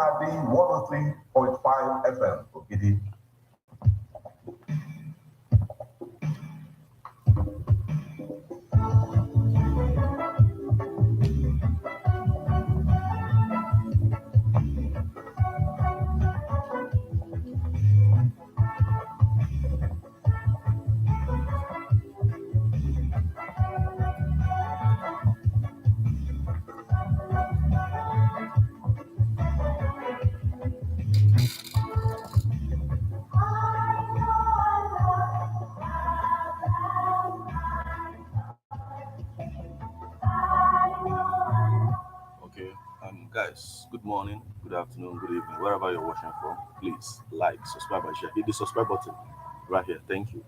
Ebonadi 103.5 FM. Ogidi. Guys, good morning, good afternoon, good evening, wherever you're watching from. Please like, subscribe, and share. Hit the subscribe button right here. Thank you.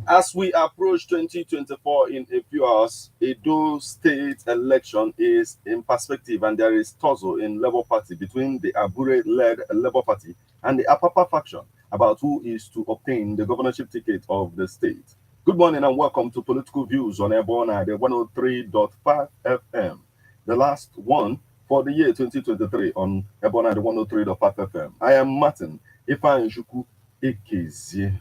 As we approach 2024 in a few hours, Edo state election is in perspective, and there is tussle in Labour Party between the Abure-led Labour Party and the Apapa faction about who is to obtain the governorship ticket of the state. Good morning and welcome to Political Views on Ebona, the 103.5 FM, the last one for the year 2023 on Ebona, the 103.5 FM. I am Martin Ifeanyi Ekezie.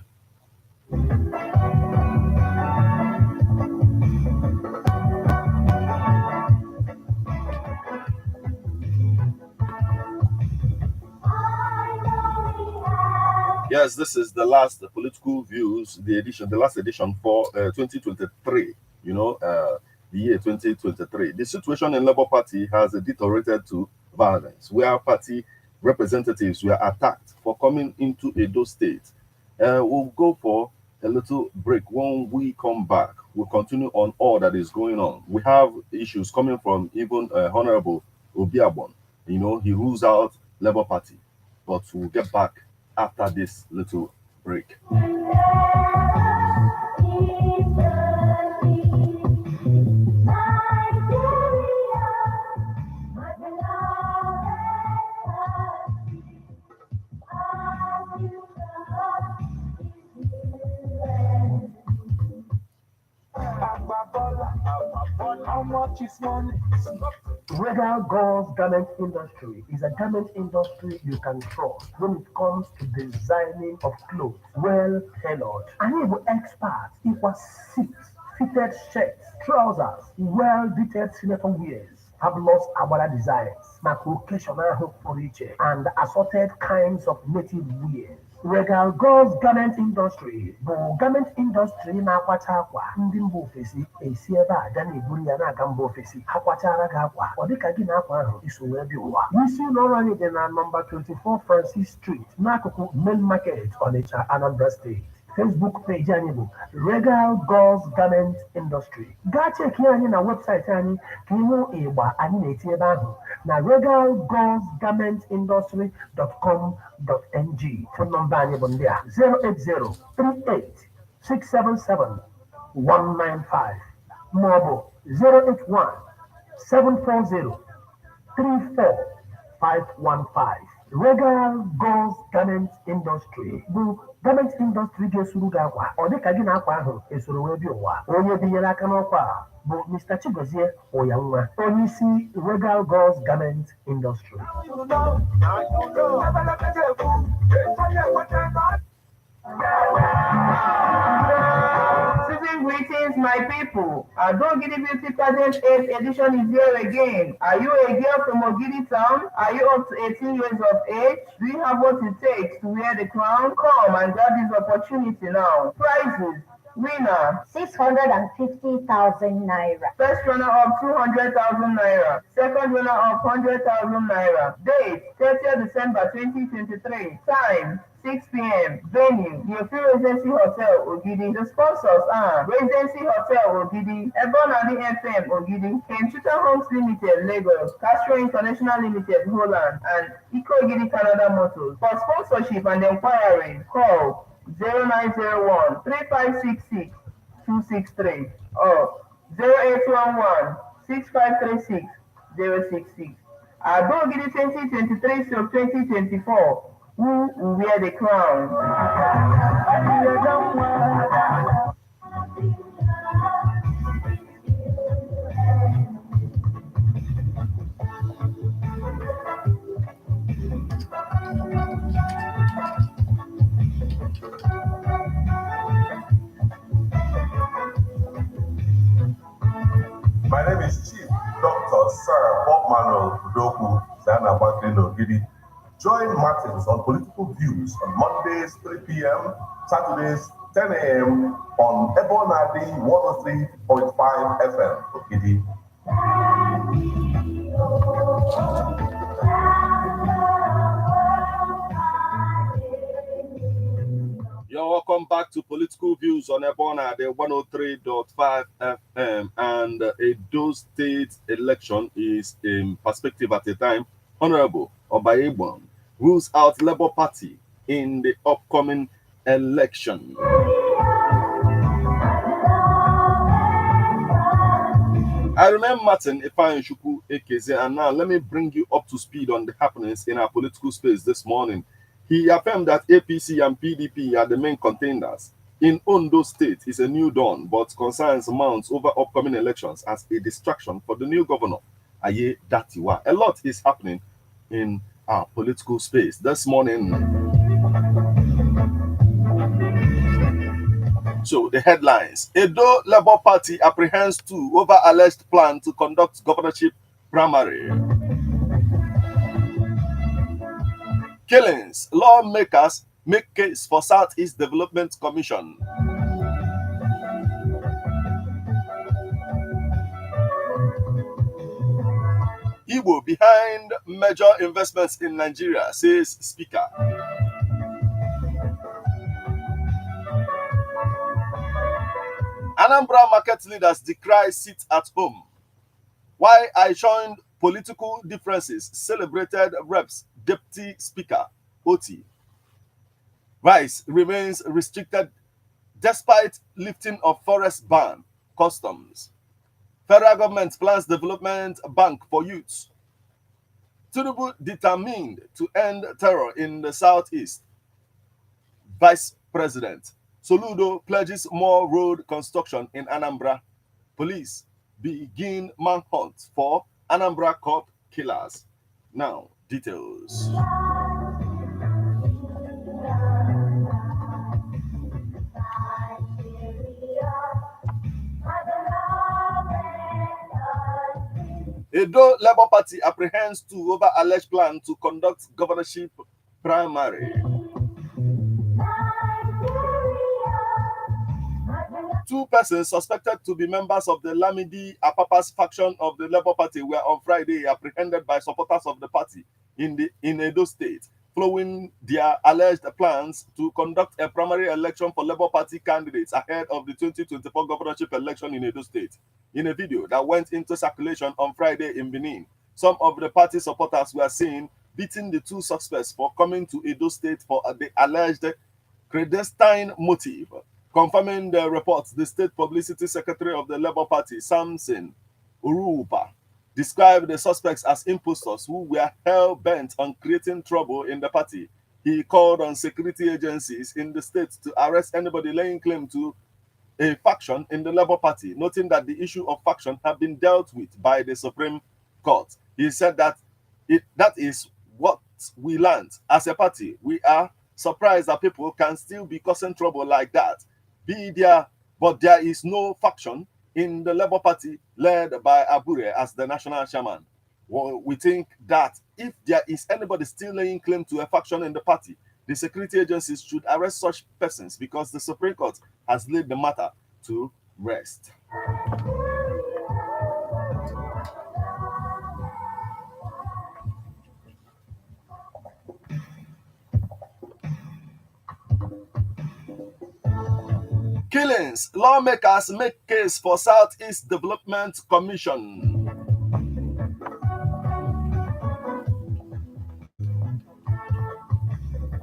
Yes, this is the last Political Views, the last edition for 2023, the year 2023. The situation in Labour Party has deteriorated to violence, where party representatives were attacked for coming into Edo State. We'll go for a little break. When we come back, we'll continue on all that is going on. We have issues coming from even Honorable Obiabon. He rules out Labour Party, but we'll get back after this little break. How much is money? Regal Girls Garment Industry is a garment industry you can trust when it comes to designing of clothes, well tailored. And even experts, it was fitted shirts, trousers, well detailed senator wears, fabulous Abala designs, macro-occasional hook for each, and assorted kinds of native wears. Regal Girls Garment Industry bụ garment industry na-akwacha akwa ndị mba ofesi esi ebe a ga na-eburu ya na-aga mba ofesi ha kwachara gị akwa ọ dịka gị na akwa ahụ iso wee dị ụwa. Isi ụlọ ọrụ anyị dị na nọmba 24 Francis Street n'akụkụ Main Market, Onitsha, Anambra State. Facebook page anyị bụ Regal Girls Garment Industry. Gaa cheki anyị na webụsaịtị anyị ka ịhụ ịgba anyị na-eti ebe ahụ na regalgirlsgarmentindustry.com.ng. Fon nọmba anyị bụ ndị a 08038677195 maọbụ 081-740-34515. Regal Girls Garment Industry bụ garment industry ga-esuru gị akwa ọ dịka gị na akwa ahụ esoro wee bịa ụwa. Onye binyere aka n'ọkwa a bụ Mr. Chigozie Ụyanwa, onye isi Regal Girls Garment Industry. Season greetings, my people. Adogidi Beauty Pageant 8th edition is here again. Are you a girl from Ogidi Town? Are you up to 18 years of age? Do you have what it takes to wear the crown? Come and grab this opportunity now. Prizes. Winner 650,000 naira. First runner up 200,000 naira. Second runner up 100,000 naira. Date 30th December 2023. Time 6 p.m. Venue Yofi Regency Hotel Ogidi. The sponsors are Regency Hotel Ogidi, Ebonadi FM Ogidi, Kenchuta Homes Limited Lagos, Castro International Limited Holland, and Eco Ogidi Canada Motors. For sponsorship and inquiry, call 0901 3566 263 or 0811 6536 066. Adogidi 2023-2024. Who will wear the crown? My name is Chief Dr. Sir Bob Manuel Udoku Zana Baklino Gidi. Join Martins on Political Views on Mondays 3 p.m., Saturdays 10 a.m. on Ebonadi 103.5 FM Ogidi. You're welcome back to Political Views on Ebona, the 103.5 FM, and Edo State election is in perspective at the time. Honorable Obayegbon rules out Labour Party in the upcoming election. I remember Martin Ifeanyi Ekeze, and now let me bring you up to speed on the happenings in our political space this morning. He affirmed that APC and PDP are the main contenders. In Ondo State is a new dawn, but concerns mounts over upcoming elections as a distraction for the new governor, Aye Datiwa. A lot is happening in our political space this morning. So the headlines: Edo Labour Party apprehends two over alleged plan to conduct governorship primary. Killings: lawmakers make case for Southeast Development Commission. Igbo behind major investments in Nigeria, says Speaker. Anambra market leaders decry sit at home. Why I joined political differences, celebrated Reps Deputy Speaker Oti. Rice remains restricted despite lifting of forest ban. Customs. Federal government plans development bank for youths. Tinubu determined to end terror in the southeast. Vice President Soludo pledges more road construction in Anambra. Police begin manhunt for Anambra cop killers. Now, details. Edo Labour Party apprehends two over alleged plan to conduct governorship primary. Two persons suspected to be members of the Lamidi Apapa's faction of the Labour Party were on Friday apprehended by supporters of the party in Edo State following their alleged plans to conduct a primary election for Labour Party candidates ahead of the 2024 governorship election in Edo State. In a video that went into circulation on Friday in Benin, some of the party supporters were seen beating the two suspects for coming to Edo State for the alleged clandestine motive. Confirming the reports, the state publicity secretary of the Labour Party, Samson Urupa, described the suspects as impostors who were hell-bent on creating trouble in the party. He called on security agencies in the state to arrest anybody laying claim to a faction in the Labour Party, noting that the issue of faction had been dealt with by the Supreme Court. He said that that is what we learned as a party. We are surprised that people can still be causing trouble like that. But there is no faction in the Labour Party led by Abure as the national chairman. Well, we think that if there is anybody still laying claim to a faction in the party, the security agencies should arrest such persons because the Supreme Court has laid the matter to rest. Killings. Lawmakers make case for Southeast Development Commission.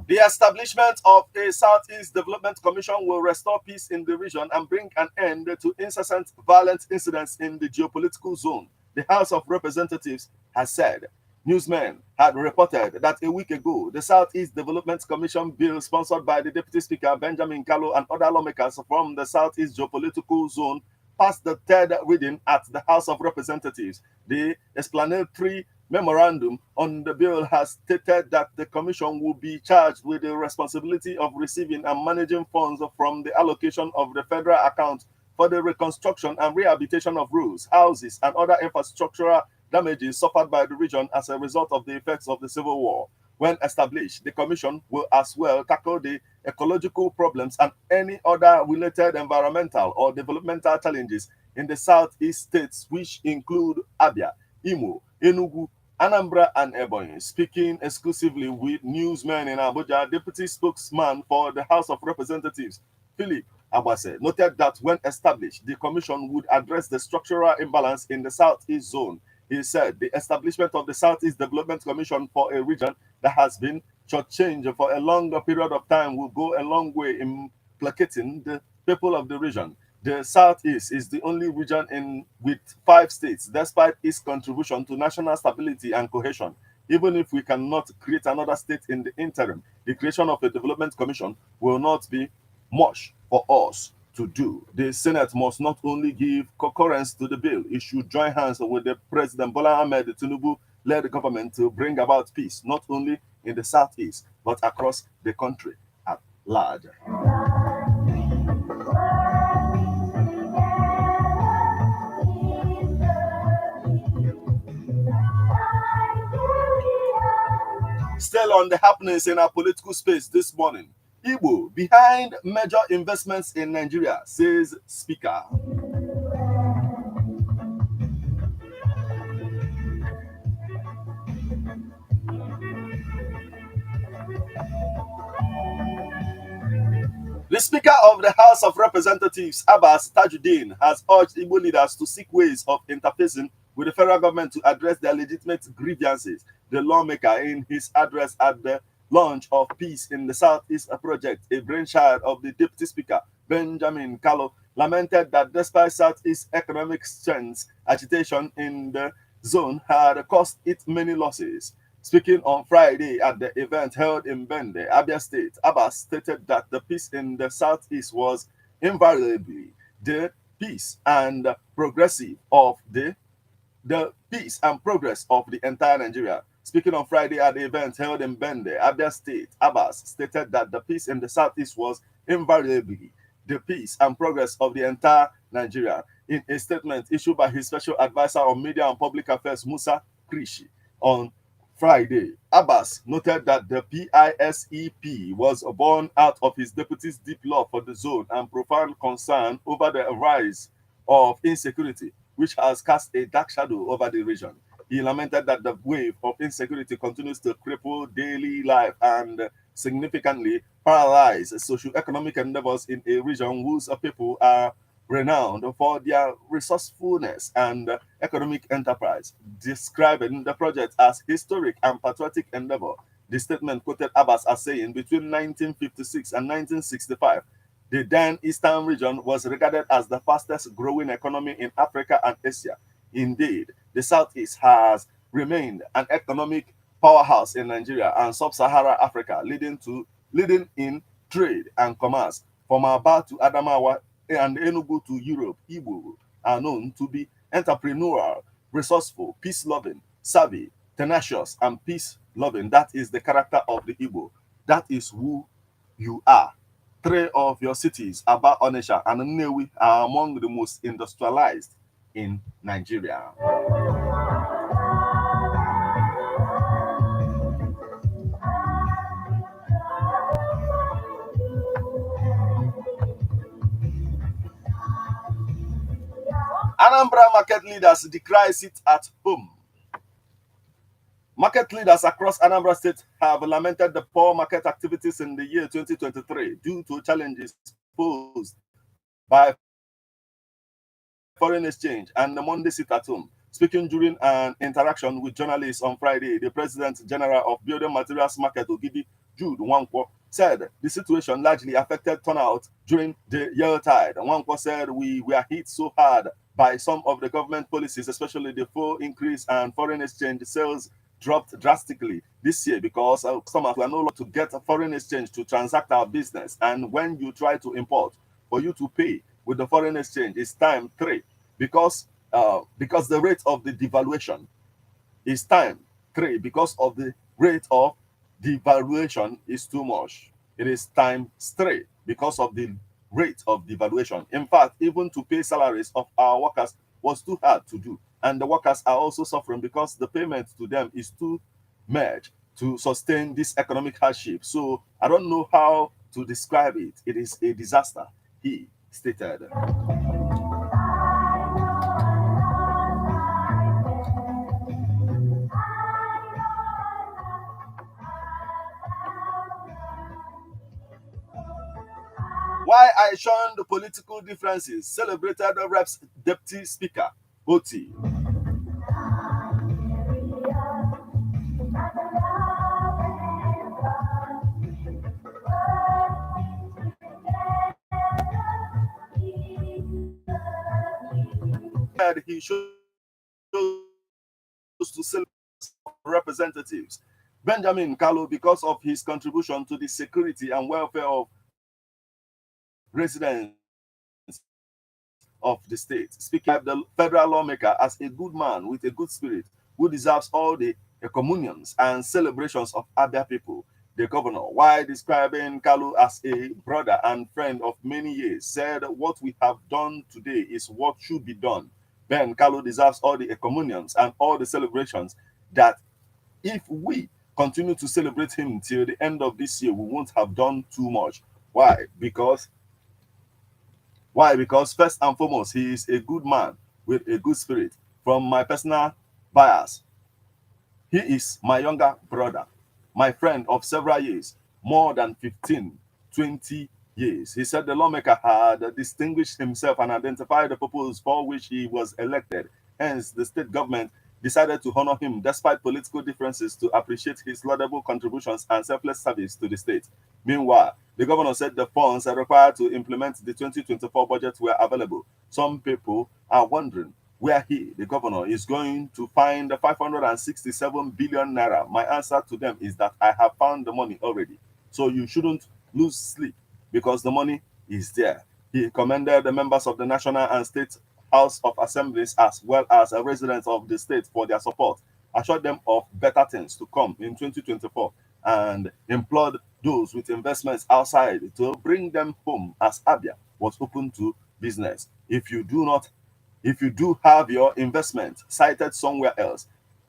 The establishment of a Southeast Development Commission will restore peace in the region and bring an end to incessant violent incidents in the geopolitical zone, the House of Representatives has said. Newsmen had reported that a week ago, the Southeast Development Commission bill sponsored by the Deputy Speaker Benjamin Kalu and other lawmakers from the Southeast geopolitical zone passed the third reading at the House of Representatives. The explanatory memorandum on the bill has stated that the commission will be charged with the responsibility of receiving and managing funds from the allocation of the federal account for the reconstruction and rehabilitation of roads, houses, and other infrastructural damages suffered by the region as a result of the effects of the Civil War. When established, the commission will as well tackle the ecological problems and any other related environmental or developmental challenges in the Southeast states, which include Abia, Imo, Enugu, Anambra, and Ebonyi. Speaking exclusively with newsmen in Abuja, Deputy Spokesman for the House of Representatives, Philip Abase, noted that when established, the commission would address the structural imbalance in the Southeast zone. He said the establishment of the Southeast Development Commission for a region that has been shortchanged for a longer period of time will go a long way in placating the people of the region. The Southeast is the only region with 5 states, despite its contribution to national stability and cohesion. Even if we cannot create another state in the interim, the creation of a development commission will not be much for us to do. The Senate must not only give concurrence to the bill, it should join hands with the President Bola Ahmed Tinubu-led government to bring about peace, not only in the Southeast, but across the country at large. Still on the happenings in our political space this morning. Igbo behind major investments in Nigeria, says Speaker. The Speaker of the House of Representatives, Abbas Tajuddin, has urged Igbo leaders to seek ways of interfacing with the federal government to address their legitimate grievances. The lawmaker, in his address at the launch of Peace in the Southeast project, a brainchild of the Deputy Speaker, Benjamin Kalu, lamented that despite Southeast economic strength, agitation in the zone had cost it many losses. Speaking on Friday at the event held in Bende, Abia State, Abbas stated that the peace in the Southeast was invariably the peace and progressive of the peace and progress of the entire Nigeria. Speaking on Friday at the event held in Bende, Abia State, Abbas stated that the peace in the Southeast was invariably the peace and progress of the entire Nigeria. In a statement issued by his special advisor on media and public affairs, Musa Krishi, on Friday, Abbas noted that the PISEP was born out of his deputy's deep love for the zone and profound concern over the rise of insecurity, which has cast a dark shadow over the region. He lamented that the wave of insecurity continues to cripple daily life and significantly paralyze socioeconomic endeavors in a region whose people are renowned for their resourcefulness and economic enterprise. Describing the project as historic and patriotic endeavor, the statement quoted Abbas as saying, between 1956 and 1965, the then Eastern region was regarded as the fastest growing economy in Africa and Asia. Indeed, the Southeast has remained an economic powerhouse in Nigeria and sub-Saharan Africa, leading in trade and commerce. From Aba to Adamawa and Enugu to Europe, Igbo are known to be entrepreneurial, resourceful, peace-loving, savvy, tenacious, and peace-loving. That is the character of the Igbo. That is who you are. Three of your cities, Aba, Onitsha, and Nnewi, are among the most industrialized in Nigeria. Anambra market leaders decry sit at home. Market leaders across Anambra State have lamented the poor market activities in the year 2023 due to challenges posed by foreign exchange and the Monday sit at home. Speaking during an interaction with journalists on Friday, the President General of Building Materials Market, Ogidi Jude Nwankwo, said the situation largely affected turnout during the Yuletide. Nwankwo said we were hit so hard by some of the government policies, especially the full increase and foreign exchange sales dropped drastically this year because customers were no longer to get a foreign exchange to transact our business. And when you try to import, for you to pay with the foreign exchange, it's time 3 because the rate of the devaluation is time 3 because of the rate of devaluation is too much. It is times 3 because of the rate of devaluation. In fact, even to pay salaries of our workers was too hard to do. And the workers are also suffering because the payment to them is too much to sustain this economic hardship. So I don't know how to describe it. It is a disaster, he stated. Why I shunned political differences, celebrated the Reps Deputy Speaker, OT. He chose to celebrate representatives. Benjamin Kalu, because of his contribution to the security and welfare of residents of the state, speaking of the federal lawmaker as a good man with a good spirit who deserves all the communions and celebrations of Abia people. The governor, while describing Kalu as a brother and friend of many years, said what we have done today is what should be done. Ben Kalu deserves all the communions and all the celebrations that if we continue to celebrate him till the end of this year, we won't have done too much. Why? Because first and foremost, he is a good man with a good spirit. From my personal bias, he is my younger brother, my friend of several years, more than 15, 20 years. He said the lawmaker had distinguished himself and identified the purpose for which he was elected. Hence, the state government decided to honor him despite political differences to appreciate his laudable contributions and selfless service to the state. Meanwhile, the governor said the funds are required to implement the 2024 budget were available. Some people are wondering where he, the governor, is going to find the 567 billion naira. My answer to them is that I have found the money already. So you shouldn't lose sleep because the money is there. He commended the members of the National and State House of Assemblies as well as residents of the state for their support, assured them of better things to come in 2024, and implored those with investments outside to bring them home as Abia was open to business. If you do have your investment cited somewhere else,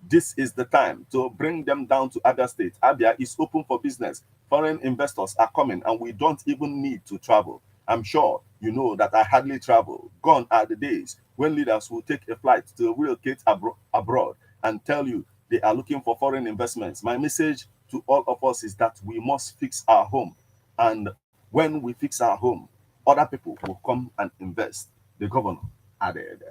this is the time to bring them down to Abia State. Abia is open for business. Foreign investors are coming and we don't even need to travel. I'm sure you know that I hardly travel. Gone are the days when leaders will take a flight to relocate abroad and tell you they are looking for foreign investments. My message to all of us is that we must fix our home. And when we fix our home, other people will come and invest. The governor added.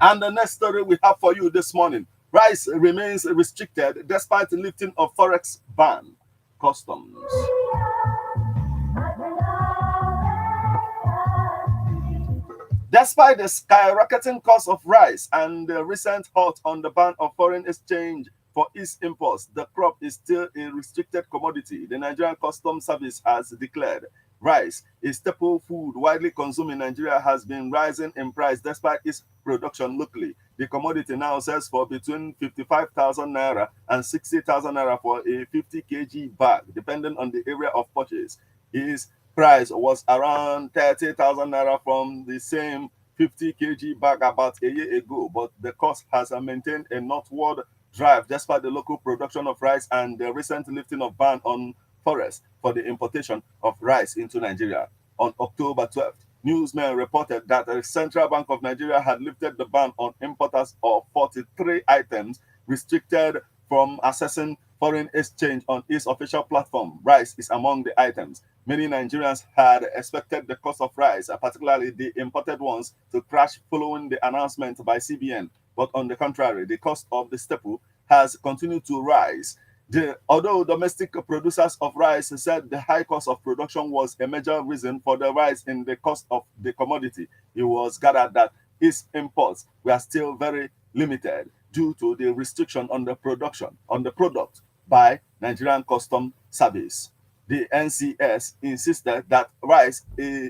And the next story we have for you this morning, rice remains restricted despite lifting of forex ban. Customs. Despite the skyrocketing cost of rice and the recent halt on the ban of foreign exchange for its imports, the crop is still a restricted commodity. The Nigerian Customs Service has declared rice, a staple food widely consumed in Nigeria, has been rising in price despite its production locally. The commodity now sells for between 55,000 naira and 60,000 naira for a 50 kg bag, depending on the area of purchase. Its price was around 30,000 naira from the same 50 kg bag about a year ago, but the cost has maintained a northward drive despite the local production of rice and the recent lifting of ban on forex for the importation of rice into Nigeria. On October 12th, newsmen reported that the Central Bank of Nigeria had lifted the ban on importers of 43 items restricted from accessing foreign exchange on its official platform. Rice is among the items. Many Nigerians had expected the cost of rice, particularly the imported ones, to crash following the announcement by CBN. But on the contrary, the cost of the staple has continued to rise. Although domestic producers of rice said the high cost of production was a major reason for the rise in the cost of the commodity, it was gathered that its imports were still very limited due to the restriction on the product by Nigerian Customs Service. The NCS insisted that rice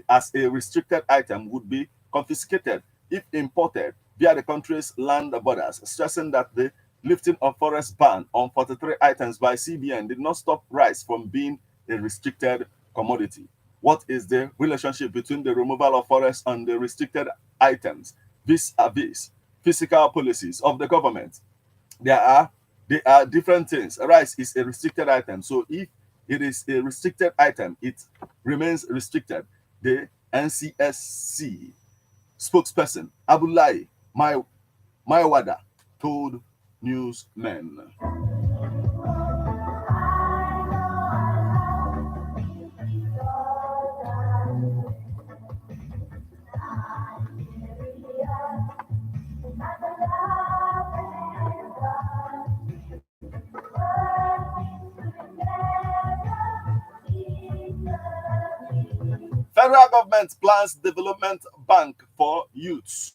as a restricted item would be confiscated if imported via the country's land borders, stressing that the lifting of forex ban on 43 items by CBN did not stop rice from being a restricted commodity. What is the relationship between the removal of forex and the restricted items vis-a-vis fiscal policies of the government? They are different things. Rice is a restricted item, so if it is a restricted item, it remains restricted. The NCSC spokesperson Abdullahi Maiwada told newsmen. Federal government plans development bank for youths.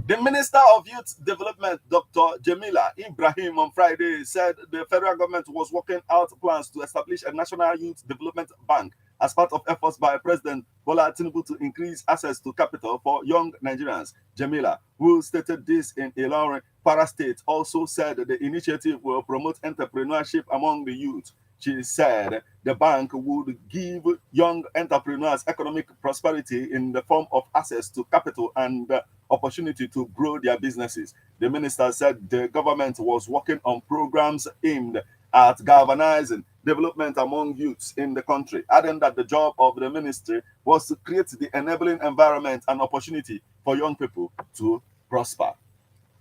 The Minister of Youth Development, Dr. Jamila Ibrahim, on Friday said the federal government was working out plans to establish a National Youth Development Bank as part of efforts by President Bola Tinubu to increase access to capital for young Nigerians. Jamila, who stated this in Ilorin, Kwara State, also said the initiative will promote entrepreneurship among the youth. She said the bank would give young entrepreneurs economic prosperity in the form of access to capital and opportunity to grow their businesses. The minister said the government was working on programs aimed at galvanizing development among youths in the country, adding that the job of the ministry was to create the enabling environment and opportunity for young people to prosper.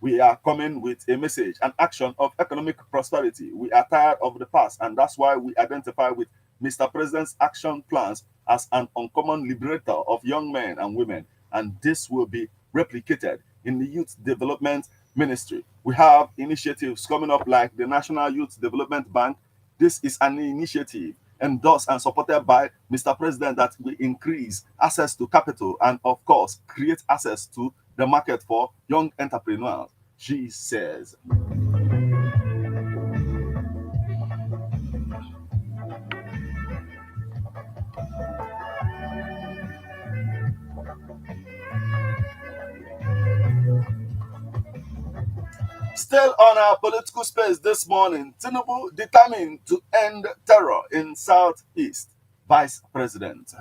We are coming with a message, an action of economic prosperity. We are tired of the past, and that's why we identify with Mr. President's action plans as an uncommon liberator of young men and women, and this will be replicated in the Youth Development Ministry. We have initiatives coming up like the National Youth Development Bank. This is an initiative endorsed and supported by Mr. President that will increase access to capital and, of course, create access to the market for young entrepreneurs, she says. Still on our political space this morning, Tinubu determined to end terror in Southeast. Vice President.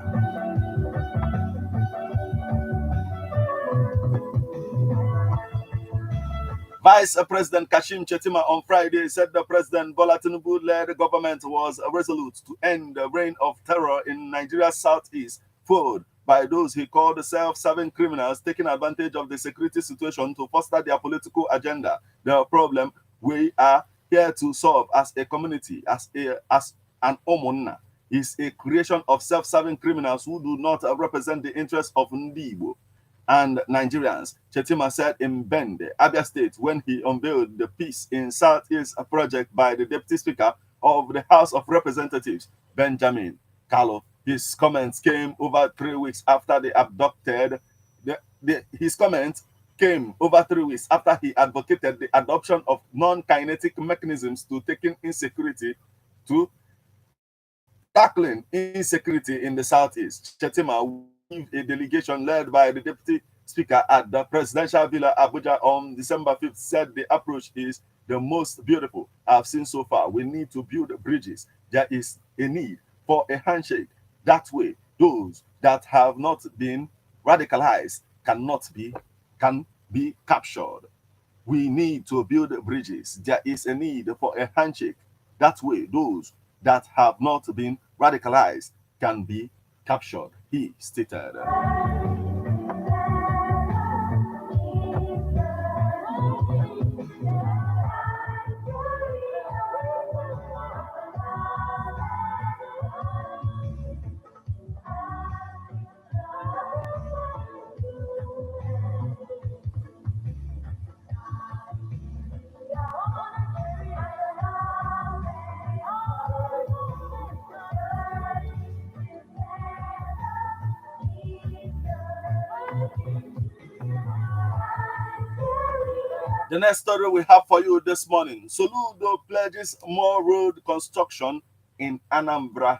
Vice President Kashim Chetima on Friday said the President Bola Tinubu-led government was resolute to end the reign of terror in Nigeria's southeast, fueled by those he called self-serving criminals taking advantage of the security situation to foster their political agenda. The problem we are here to solve as a community, as an Omonna, is a creation of self-serving criminals who do not represent the interests of Igbo and Nigerians, Chetima said in Bende, Abia State, when he unveiled the Peace in Southeast project by the Deputy Speaker of the House of Representatives, Benjamin Kallo. His comments came over 3 weeks after they adopted his comments came over 3 weeks after he advocated the adoption of non-kinetic mechanisms to tackling insecurity in the Southeast. Chetima, a delegation led by the Deputy Speaker at the Presidential Villa Abuja on December 5th, said the approach is the most beautiful I've seen so far. We need to build bridges. There is a need for a handshake. That way, those that have not been radicalized can be captured. We need to build bridges. There is a need for a handshake. That way, those that have not been radicalized can be captured, he stated. The next story we have for you this morning, Soludo pledges more road construction in Anambra.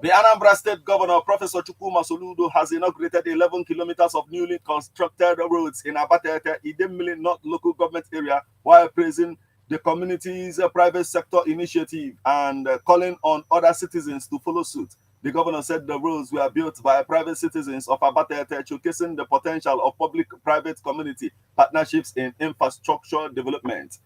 The Anambra State Governor, Professor Chukwuma Soludo, has inaugurated 11 kilometers of newly constructed roads in Abatete, Idemili North local government area, while praising the community's private sector initiative and calling on other citizens to follow suit. The governor said the roads were built by private citizens of Abatete, showcasing the potential of public-private community partnerships in infrastructure development.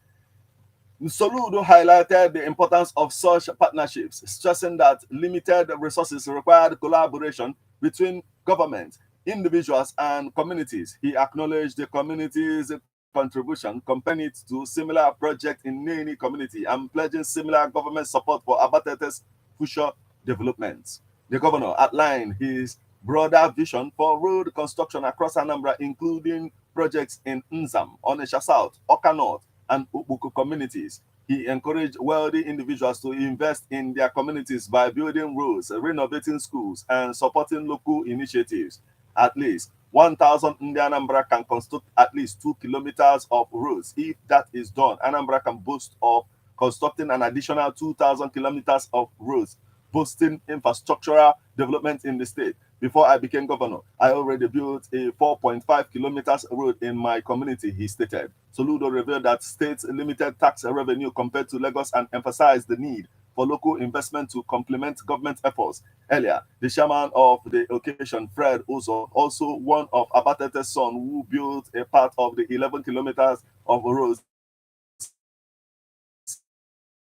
Soludo highlighted the importance of such partnerships, stressing that limited resources required collaboration between government, individuals, and communities. He acknowledged the community's contribution, comparing it to similar projects in Neni community and pledging similar government support for Abatete's future development. The governor outlined his broader vision for road construction across Anambra, including projects in Nzam, Onitsha South, Oka North, and Ubuku communities. He encouraged wealthy individuals to invest in their communities by building roads, renovating schools, and supporting local initiatives. At least 1,000 in Anambra can construct at least 2 kilometers of roads. If that is done, Anambra can boast of constructing an additional 2,000 kilometers of roads, boosting infrastructural development in the state. Before I became governor, I already built a 4.5 kilometers road in my community, he stated. Soludo revealed that states limited tax revenue compared to Lagos and emphasized the need for local investment to complement government efforts. Earlier, the chairman of the occasion, Fred Uzo, also one of Abatete's son, who built a part of the 11 kilometers of roads,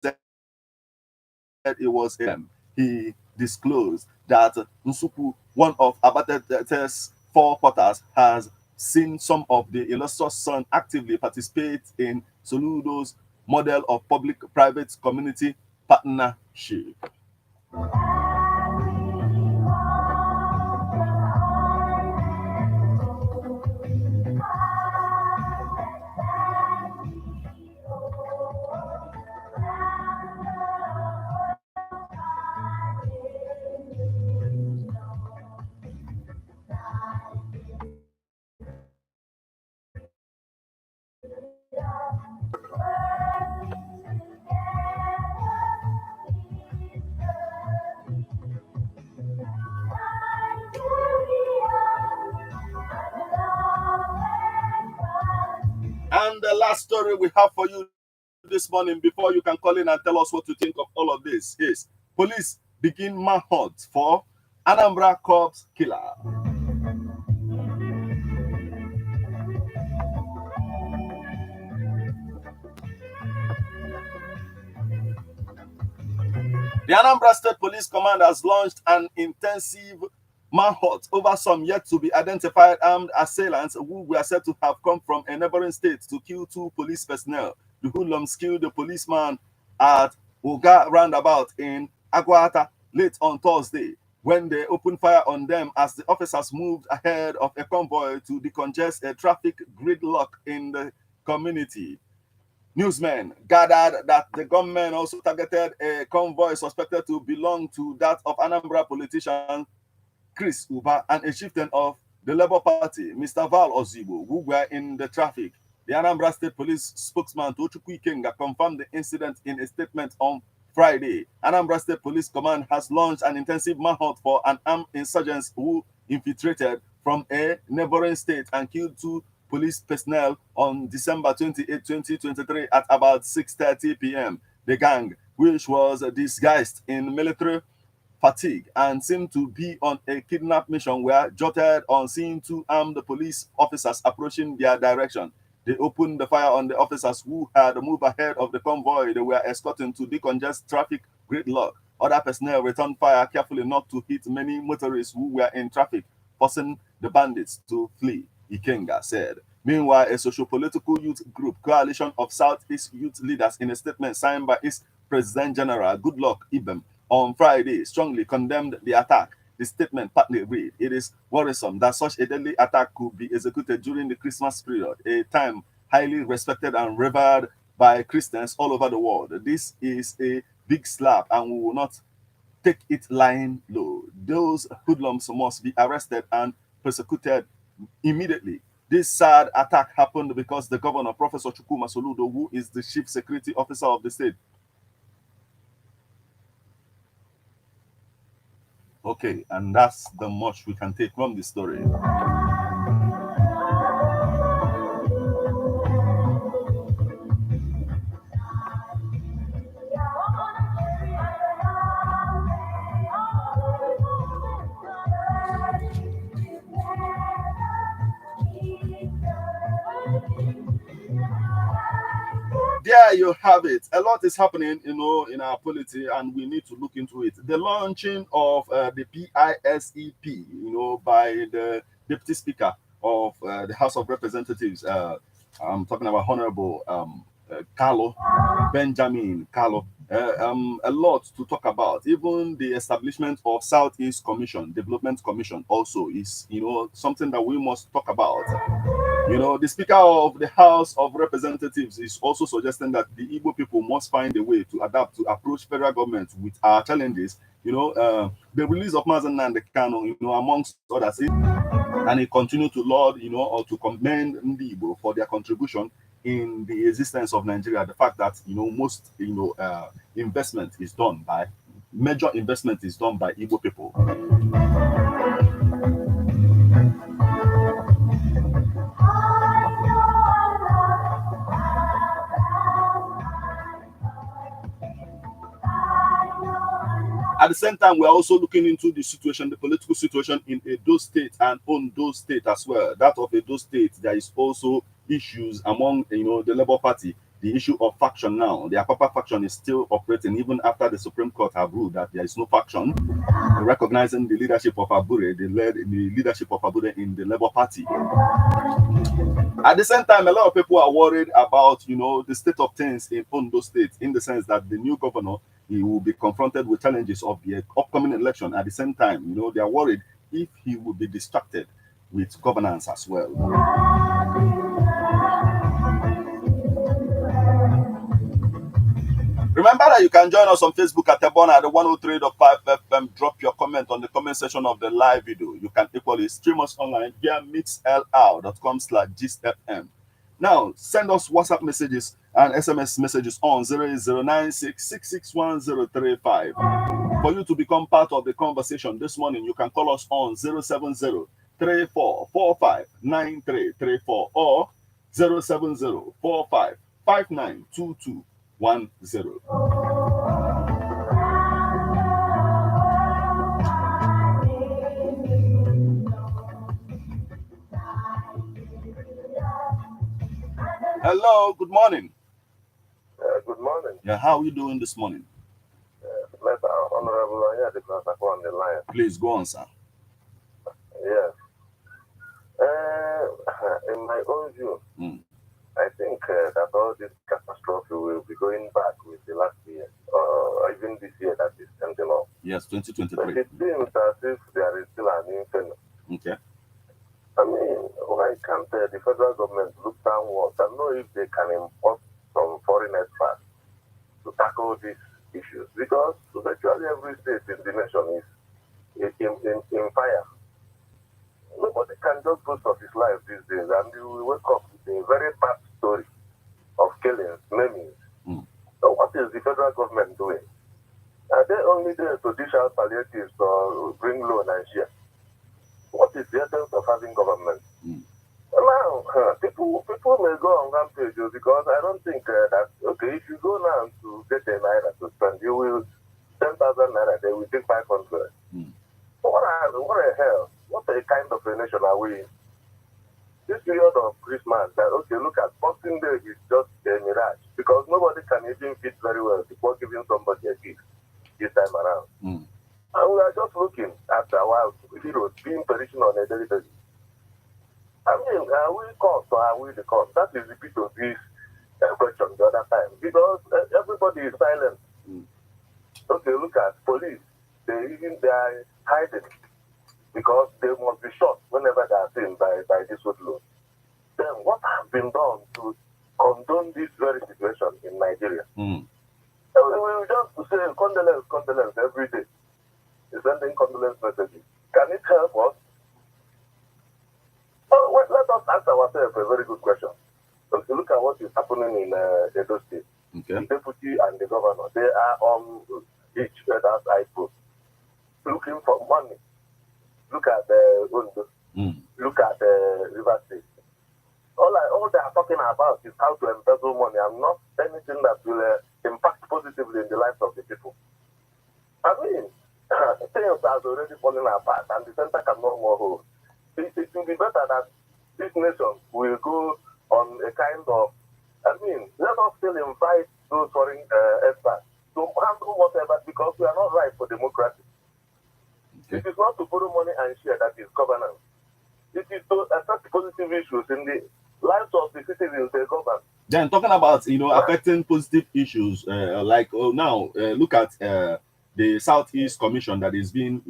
said it was him. He disclosed that Nsuku, one of Abatete's four quarters, has seen some of the illustrious son actively participate in Soludo's model of public-private community partnership. last story we have for you this morning before you can call in and tell us what you think of all of this is police begin manhunt for Anambra corpse killer. The Anambra State Police Command has launched an intensive manhunt over some yet to be identified armed assailants who were said to have come from a neighboring state to kill 2 police personnel. The hoodlums killed the policeman at Oga roundabout in Aguata late on Thursday when they opened fire on them as the officers moved ahead of a convoy to decongest a traffic gridlock in the community. Newsmen gathered that the gunmen also targeted a convoy suspected to belong to that of Anambra politician Chris Uba and a chieftain of the Labour Party, Mr. Val Ozibo, who were in the traffic. The Anambra State Police spokesman Tochukwu Ikenga confirmed the incident in a statement on Friday. Anambra State Police Command has launched an intensive manhunt for an armed insurgents who infiltrated from a neighboring state and killed 2 police personnel on December 28, 2023 at about 6:30 p.m. The gang, which was disguised in military fatigue and seemed to be on a kidnap mission, were jotted on seeing 2 armed police officers approaching their direction. They opened the fire on the officers who had moved ahead of the convoy they were escorting to decongest traffic gridlock. Other personnel returned fire carefully not to hit many motorists who were in traffic, forcing the bandits to flee, Ikenga said. Meanwhile, a socio-political youth group, Coalition of Southeast Youth Leaders, in a statement signed by its President General Goodluck Ibem on Friday, strongly condemned the attack. The statement partly read, "It is worrisome that such a deadly attack could be executed during the Christmas period, a time highly respected and revered by Christians all over the world. This is a big slap and we will not take it lying low. Those hoodlums must be arrested and persecuted immediately." This sad attack happened because the governor, Professor Chukwuma Soludo, who is the chief security officer of the state. Okay, and that's the much we can take from this story. There you have it. A lot is happening, in our polity, and we need to look into it. The launching of the PISEP, by the Deputy Speaker of the House of Representatives. I'm talking about Honorable Carlo Benjamin Carlo. A lot to talk about. Even the establishment of Southeast Development Commission also is, something that we must talk about. The Speaker of the House of Representatives is also suggesting that the Igbo people must find a way to adapt to approach federal government with our challenges. The release of Mazen Nnamdi Kanu, amongst others, and he continued to laud, or to commend the Igbo for their contribution in the existence of Nigeria. The fact that most investment is done by major investment is done by Igbo people. At the same time, we're also looking into the political situation in Edo State and Ondo State as well. That of Edo State, there is also issues among the Labour Party. The issue of faction now. The Apapa faction is still operating even after the Supreme Court have ruled that there is no faction, recognizing the leadership of Abure, the leadership of Abure in the Labour Party. At the same time, a lot of people are worried about the state of things in Ondo State, in the sense that the new governor, he will be confronted with challenges of the upcoming election. At the same time, they are worried if he will be distracted with governance as well. Remember that you can join us on Facebook at Ebona at the 103.5 FM. Drop your comment on the comment section of the live video. You can equally stream us online via mixlr.com/gistfm. Now, send us WhatsApp messages and SMS messages on 08096661035. For you to become part of the conversation this morning, you can call us on 070-3445-9334 or 07045592210. Hello, good morning. Good morning. Yeah, how are you doing this morning? Let our honorable on the line. Please go on, sir. Yes. In my own view, I think that all this catastrophe will be going back with the last year, or even this year that is ending up. Yes, But 2023. it seems as if there is still an inferno. Okay. I mean, why can't the federal government look downwards and know if they can import some foreign experts to tackle these issues? Because virtually every state in the nation is in fire. Nobody can just boast of his life these days, and you will wake up with a very bad story of killings, maimings. So what is the federal government doing? Are they only there to dish out palliatives or bring loan and share? What is the essence of having government? Now, people may go on rampage because I don't think that, okay, if you go now to get a naira to spend, you will 10,000 naira, they will take 500. What the hell? What a kind of a nation are we in? This period of Christmas, that, okay, look at Boxing Day is just a mirage because nobody can even fit very well before giving somebody a gift this time around. And we are just looking at our heroes being perishing on a daily basis. I mean, are we caught or are we the cause? That is the bit of this question the other time because everybody is silent. Okay, look at police. They are hiding because they must be shot whenever they are seen by this woodload. Then what has been done to condone this very situation in Nigeria? We will just say condolence every day. Sending condolence messages. Can it help us? Oh, well, let us ask ourselves a very good question. Okay, look at what is happening in Edo State. Okay. The deputy and the governor, they are on each other's iPhone, looking for money. Look at Undo. Look at River State. All they are talking about is how to embezzle money and not anything that will impact positively in the lives of the people. I mean, things are already falling apart and the center can no more hold. It will be better that this nation will go on a kind of, I mean, let us still invite those foreign experts to handle whatever because we are not right for democracy. Okay. It is not to borrow money and share that is governance. It is to affect positive issues in the lives of the citizens they govern. Then talking about, affecting positive issues, look at the Southeast Commission that is being,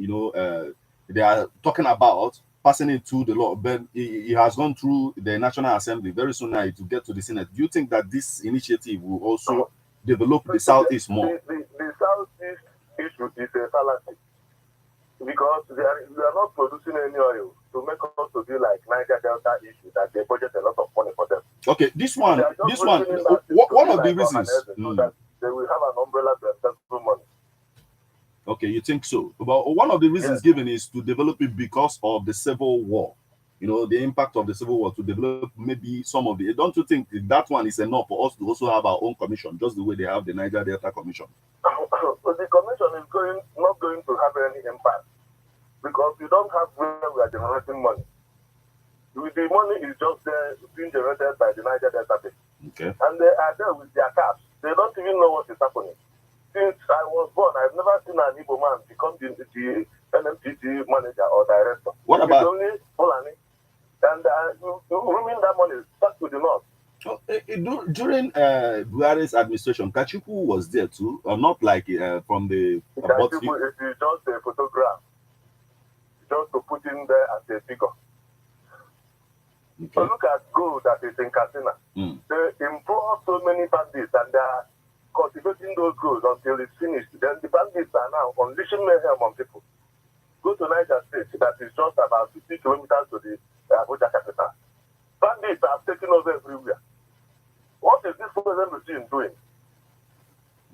they are talking about passing it to the law, but it has gone through the National Assembly. Very soon now it will get to the Senate. Do you think that this initiative will also develop the Southeast more? The Southeast issue is a fallacy because we are not producing any oil to make us to be like Niger Delta issue that they budget a lot of money for them. Okay, one of the reasons so that they will have an umbrella to embezzle money. Okay, you think so? But one of the reasons given is to develop it because of the Civil War. The impact of the Civil War to develop maybe some of the. Don't you think that one is enough for us to also have our own commission, just the way they have the Niger Delta Commission? The commission is not going to have any impact because we don't have where we are generating money. The money is just there being generated by the Niger Delta State. Okay. And they are there with their cash. They don't even know what is happening. Since I was born, I've never seen an Igbo man become the NMPT manager or director. What about? It's only Fulani. And rooming that money back to the north. So, during Buhari's administration, Kachuku was there too, or not like from the. Kachuku is just a photograph, just to put in there as a figure. Okay. So look at gold that is in Katsina. They employ so many bandits and they are cultivating those goals until it's finished. Then the bandits are now unleashing mayhem on people. Go to Niger State, that is just about 50 kilometers to the Abuja capital. Bandits are taking over everywhere. What is this present regime doing?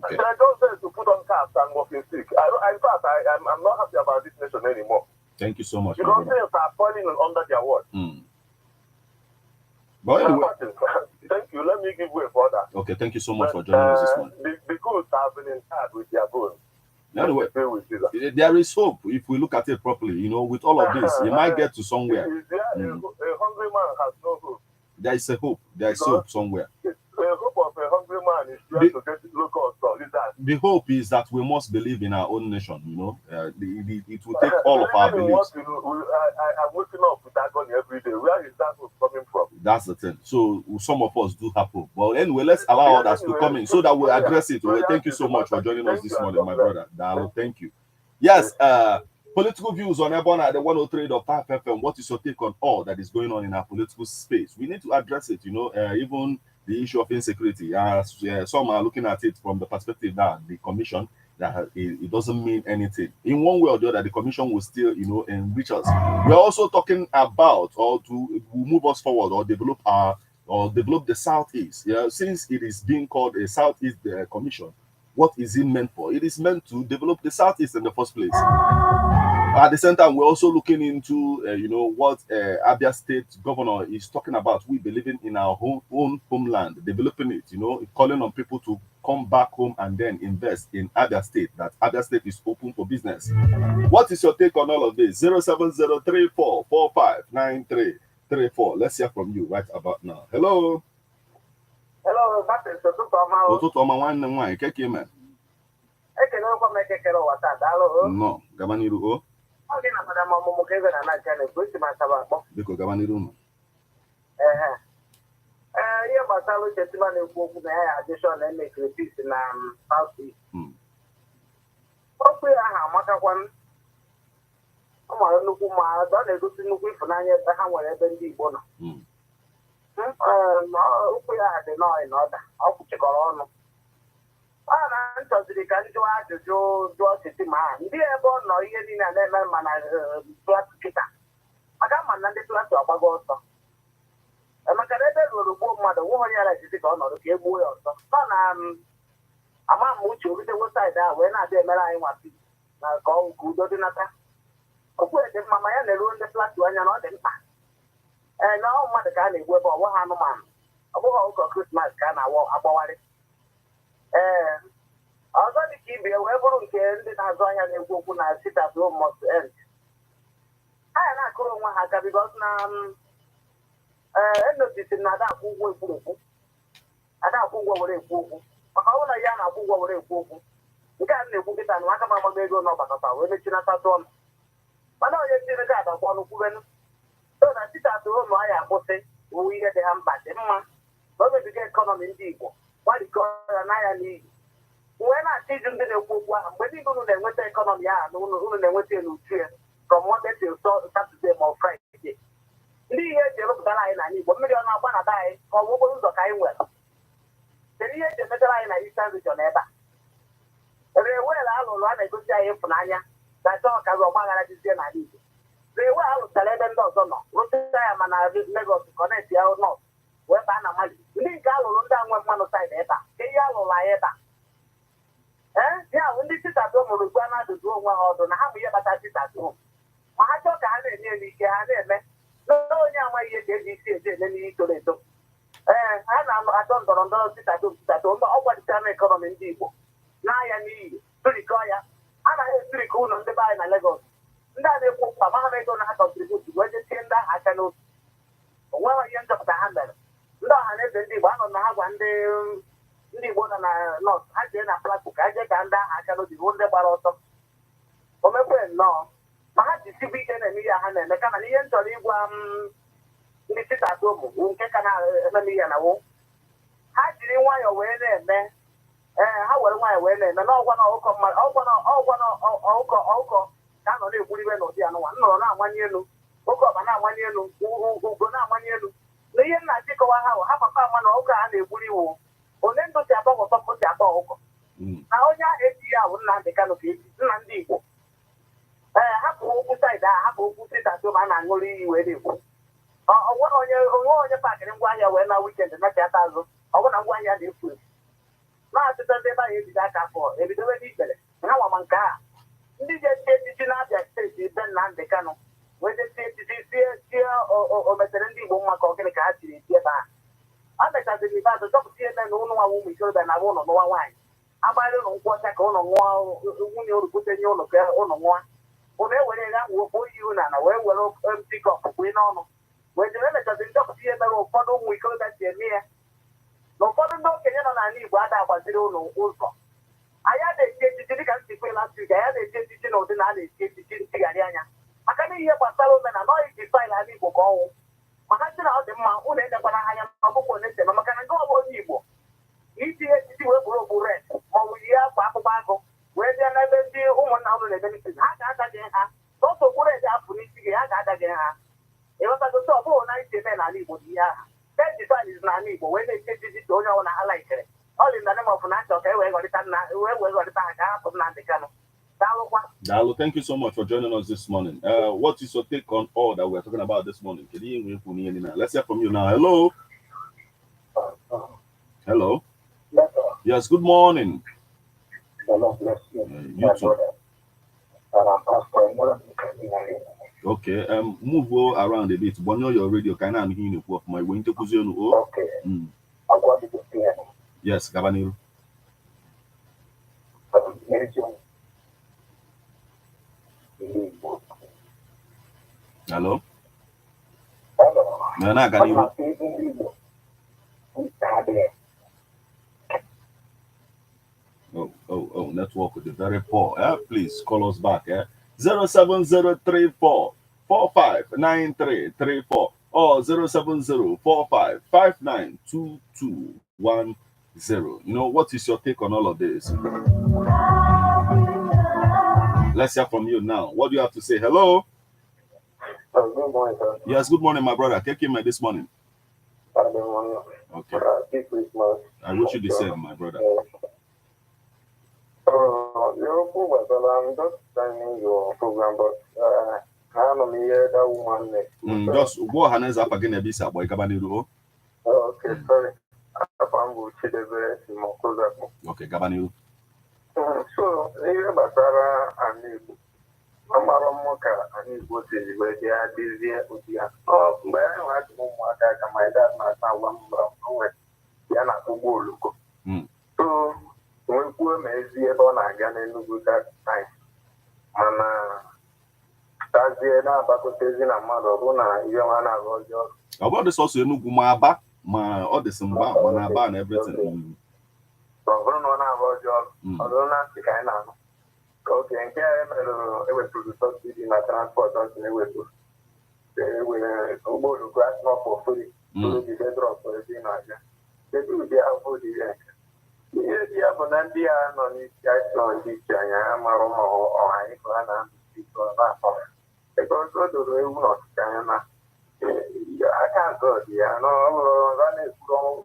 Okay. They are just there to put on caps and walking stick. In fact, I'm not happy about this nation anymore. Thank you so much. Because things are falling under their watch. But anyway, thank you. Let me give way further. Okay, thank you so much for joining us this morning. The goods have been interred with their bones. Anyway, there is hope if we look at it properly. You know, with all of this, you might get to somewhere. A hungry man has no hope. There is a hope. There is hope somewhere. The hope of a hungry man is trying to get local authority. The hope is that we must believe in our own nation. You know, it will take all of our beliefs. I'm waking up with agony every day. Where is that hope coming from? That's the thing. So some of us do have hope. But anyway, let's allow others to come in so that we address it. Well, thank you so much for joining us this morning, my brother. Dalo, thank you. Yes, political views on Ebona, the 103.5 FM. What is your take on all that is going on in our political space? We need to address it, you know, even the issue of insecurity. Some are looking at it from the perspective that the commission, that it doesn't mean anything. In one way or the other, the commission will still, you know, enrich us. We're also talking about or to move us forward or develop the Southeast. Yeah, since it is being called a Southeast Commission, what is it meant for? It is meant to develop the Southeast in the first place. At the same time, we're also looking into, you know, what Abia State governor is talking about. We believing in our own homeland, developing it, you know, calling on people to come back home and then invest in Abia State, that Abia State is open for business. What is your take on all of this? 07034459334. Let's hear from you right about now. Hello. Hello, Martin. No, Gabaniru. Biko Gabaniru. Ihe gbasara Uchetima na-ekwu okwu na ya addition na-emeke peace na South East. Okwu ya ha amakakwa ọ mara nnukwu ma ọ na-egosi nnukwu ịfụnanya ebe ha nwere ebe ndị Igbo nọ. Okwu ya dị n'ọda ọ kwụchikọrọ ọnụ. Ọ na nchọziri ka ndị ajụjụ jụọ Chetima ha ndị ebe ọ nọ ihe niile na-eme ma na klas kịta maka ma na ndị klas ọgbago ọsọ maka na ebe ruru gbuo mmadụ nwe onye ara ejiji ka ọ nọrọ ka e gbuo ya ọzọ nọ na ama m uche obidewo saịdị ahụ wee na-abịa emere anyị nwapi na ka udo dị nata okwu dị mma ma ya na-eruo ndị klas anya na ọ dị mkpa na ọ mmadụ ka a na-egbu ebe ọ bụghị anụmanụ ọ bụghị ụkọ krismas ka a na-agbawarị ọzọ dị ka ibe wee bụrụ nke ndị na-azụ ahịa na-ekwu okwu na sitadro must end anya na-akụrụ onwe ha aka bikos na enotisi na ada akwụ ụgwọ ekwurekwu ada akwụ ụgwọ were ekwu okwu maka ọ bụrụ na ya na-akwụ ụgwọ were ekwu okwu nke a na-ekwu kịta na aka m agbago ego na ọgbakọta wee mechinata ọnụ mana onye tiri ga adakwa ọnụ kwubenu so na sitadro ụmụ anyị akwụsị owu ihe dị ha mkpa dị mma na o mebiga ekọnọmi ndị Igbo gbalịkọ ya n'anya n'iyi wee na-achọ iju ndị na-ekwu okwu ahụ mgbe niile unu na-enweta ekọnọmi ahụ na unu na-enweta ya n'uchu ya from Monday till Saturday ma ọ Friday ndị ihe eji erụpụtara anyị n'ala Igbo mmiri ọ na-agba na be anyị ka ọ bụ okporo ụzọ ka anyị nwere kedu ihe eji emetara anyị na Eastern Region ebe a rewel alụlụ a na-egosi anyị ịfụnanya na chọọ ka ọgba aghara dizie n'ala Igbo rewel alụtara ebe ndị ọzọ nọ rụpụta ya ma na Lagos kọnekt ya nọt wee baa na Mali ndị nke alụrụ ndị a nwe mmanụ saịdị ebe a ka ihe alụrụ anyị ebe a ya bụ ndị sitadom mụrụ ugbu a na-adụdu onwe ha ọdụ na ha bụ ihe kpata sitadom ma ha chọọ ka ha na-enye elu ike ha na-eme na onye amaghị ihe ka eji isi eji eme n'ihe toro eto ha na-atọ ndọrọ ndọrọ sitadom ọ gbadichara ekọnọmi ndị Igbo n'ahịa n'iyi turikọ ya a naghị eturikọ ụlọ ndị be anyị na Lagos ndị a na-ekwu mkpa ma ha ego na ha kọntributu wee jetie ndị ahụ aka n'otu onweghị ihe nchọpụta ha mere ndị ọha na eze ndị Igbo anọ na ha gwa ndị Igbo nọ na nọt ha jee na Plateau ka ha jee ka ndị ahụ aka n'obi bụ ndị gbara ọsọ o mekwe nnọọ ma ha jisikwa ike na-eme ihe ha na-eme kama na ihe m chọrọ ịgwa ndị sitadom nke ka na-ememe ihe na wo ha jiri nwayọọ wee na-eme ha were nwayọọ wee na-eme n'ọgwa na ọkụkọ mmadụ ọkụkọ ka a nọ na-egburiwe n'ụdị anụnwa nnọrọ na-amanye elu oke ọba na-amanye elu ugo na-amanye elu na ihe nna chịkọwa ha ha papa ama na ụka a na-egburi iwu onye ndụ si agba ụtọ si agba ọkụkọ na onye ahụ ejighị ahụ Nnamdị Kanụ ka eji nna ndị Igbo hapụ okwu saịdị ahụ hapụ okwu sitadom a na-aṅụrị iyi wee na-ekwu onwe onye pakịrị ngwaahịa wee na wikend nachata azụ ọ bụ na ngwaahịa na-efu efu na-achịta ndị ebe ahụ ebido aka afọ ebidobe n'ikpere ha nwama nke a ndị ga-echi echichi na Abia steeti be Nnamdị Kanụ wee tie echichi tie o metere ndị Igbo mma ka ọ gịnị ka ha tiri eti ebe ahụ. A mechaziri ibe azụ chọpụta ebe na ụnụ nwa ụmụ ikorobịa na-abụ ụlọ nụwa nwaanyị agbalị ụlọ nkwụ ọcha ka ụlọ nwa nwunye orupụta nye ụlọ ka ụlọ nwa ụnụ ewere ya wee oyi ụna na wee were pikọp kwe n'ọnụ wee jere emechaziri chọpụta ihe mere ụfọdụ ụmụ ikorobịa si eme ya na ụfọdụ ndị okenye nọ n'ala Igbo ada agbaziri ụlọ ụzọ anyị na-echi echichi dịka nsikwe latrik anyị na-echi echichi na ụdị na a na-echi echichi ntigharị anya maka na ihe gbasara omenala ọ iji faịlụ ala Igbo ka ọnwụ maka sị na ọ dị mma ụlọ edekwana anya ma ọ bụkwa onye sema maka na ndị ọgbọ onye Igbo itinye echichi wee bụrụ ogbu red ma ọ bụ yie akwa akpụkpọ agụ wee bịa n'ebe ndị ụmụnna ụlọ na-eme n'isi ha ga-adaghị ha n'otu okpuru ede apụ n'isi gị ha ga-adaghị ha ịghọtagosi ọ bụghị na isi eme n'ala Igbo dị ihe aha eji faịlụ n'ala Igbo wee na-echi echichi ka onye ọbụla ha laikere ọ dị na nem of na achọ ka e wee ghọrịta ha ka hapụ Nnamdi Kanu. Dalu, thank you so much for joining us this morning. What is your take on all that we're talking about this morning? Let's hear from you now. Hello. Hello. Yes, good morning. You too. Okay, move around a bit. But know your radio. Can I hear you? My winter position. Okay. Yes, Gabaniru. Hello? No, not Gabaniru. Oh, network is very poor. Please call us back. 07034 459334 or 07045592210. You know, what is your take on all of this? Let's hear from you now. What do you have to say? Hello? Good morning, sir. Yes, good morning, my brother. Take him this morning. Good morning. Okay. Christmas. I wish you the same, my brother. Your program, I'm just signing your program, but I don't hear that woman. Just go ahead and again a bit, boy. Okay, sorry. Okay, Gabaniru. So, here, Basara and Igbo. Amara Moka and Igbo is where they are busy with you. Oh, but I had more my dad, my son, one from Yana Kugo. So, when poor Messi on again and look at time. Mana Taziana Bakotezin and Madonna, Yamana Roger. About this also, Nugumaba, my Odyssey, Manaba, and everything. So, Roger, Odona, the kind of. Okay, and here I went to the subsidy in my transport, and they were to go to grass not for free. So, the better of the dinner. They do their food. Here, the Abonandia, non is just on this China, Maroma, or I plan because go to the room of China. I can't go there. No, run it from